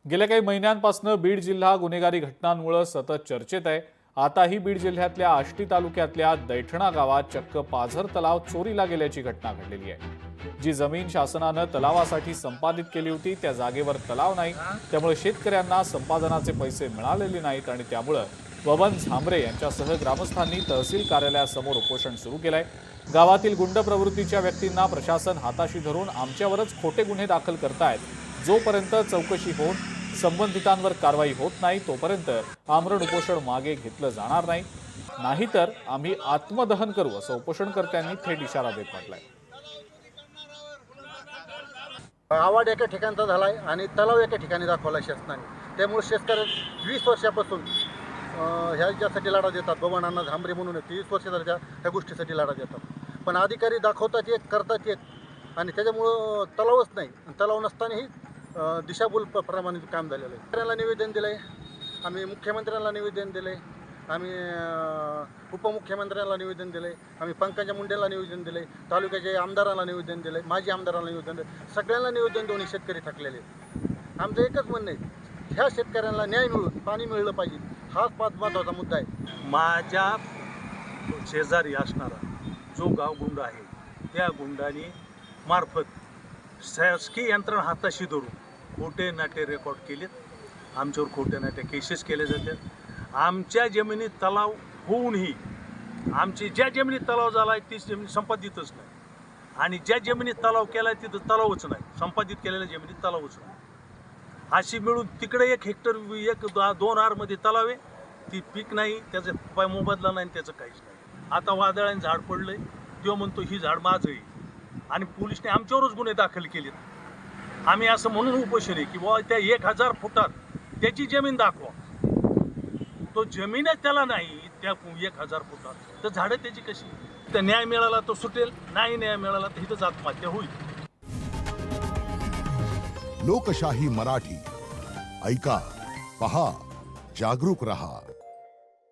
गेल्या काही महिन्यांपासून बीड जिल्हा गुन्हेगारी घटनांमुळे सतत चर्चेत आहे। आताही बीड जिल्ह्यातल्या आष्टी तालुक्यातल्या दैठणा गावात चक्क पाझर तलाव चोरीला गेल्याची घटना घडलेली आहे। जी जमीन शासनानं तलावासाठी संपादित केली होती त्या जागेवर तलाव नाही, त्यामुळे शेतकऱ्यांना संपादनाचे पैसे मिळालेले नाहीत आणि त्यामुळे बबन झांबरे यांच्यासह ग्रामस्थांनी तहसील कार्यालयासमोर उपोषण सुरू केलंय। गावातील गुंड प्रवृत्तीच्या व्यक्तींना प्रशासन हाताशी धरून आमच्यावरच खोटे गुन्हे दाखल करतायत, जोपर्यंत चौकशी होऊन संबंधितांवर कारवाई होत नाही तोपर्यंत आमरण उपोषण मागे घेतलं जाणार नाही, नाहीतर आम्ही आत्मदहन करू असं उपोषणकर्त्यांनी थेट इशारा देत म्हटलंय। आवाड एका ठिकाणचा झालाय आणि तलाव एका ठिकाणी दाखवला शासनाने। त्यामुळे शेतकरी 20 वर्षापासून ह्याच्यासाठी लढा देतात। बबनांना झांबरे म्हणून 30 वर्ष झाली ह्या गोष्टीसाठी लढा देतात, पण अधिकारी दाखवतात एक करतात एक आणि त्याच्यामुळं तलावच नाही। तलाव नसतानाही दिशाभूल प्रमाणे काम झालेलं आहे। मंत्र्यांना निवेदन दिलंय, आम्ही मुख्यमंत्र्यांना निवेदन दिलंय, आम्ही उपमुख्यमंत्र्यांना निवेदन दिलंय, आम्ही पंकजा मुंडेला निवेदन दिलंय, तालुक्याचे आमदारांना निवेदन दिलंय, माजी आमदारांना निवेदन दिलंय, सगळ्यांना निवेदन देऊन शेतकरी थकलेले आहेत। आमचं एकच म्हणणं आहे, ह्या शेतकऱ्यांना न्याय मिळून पाणी मिळलं पाहिजे, हाच महत्त्वाचा मुद्दा आहे। माझ्या शेजारी असणारा जो गाव गुंड आहे त्या गुंडाने मार्फत शासकीय यंत्रणा हाताशी धरून खोटे नाटे रेकॉर्ड केलेत, आमच्यावर खोटे नाटे केसेस केले जातात। आमच्या जमिनीत तलाव होऊनही आमची ज्या जमिनीत तलाव झाला आहे ती जमीन संपादितच नाही आणि ज्या जमिनीत तलाव केला आहे तिथं तलावच नाही, संपादित केलेल्या जमिनीत तलावच नाही। अशी मिळून तिकडे 1 हेक्टर 1-2 आरमध्ये तलाव आहे, ती पीक नाही, त्याचा मोबदला नाही, त्याचं काहीच नाही। आता वादळाने झाड पडलंय, तो म्हणतो ही झाड माझं आहे आणि पोलिसने आमच्यावरच गुन्हे दाखल केलेत। आम्ही असं म्हणून उपोषण आहे की बाबा त्या 1000 फुटात त्याची जमीन दाखवा, तो जमीनच त्याला नाही त्या 1000 फुटात, तर झाडं त्याची कशी? तर न्याय मिळाला तो सुटेल, नाही न्याय मिळाला तर इथंच आत्महत्या होईल। लोकशाही मराठी ऐका, पहा, जागरूक रहा।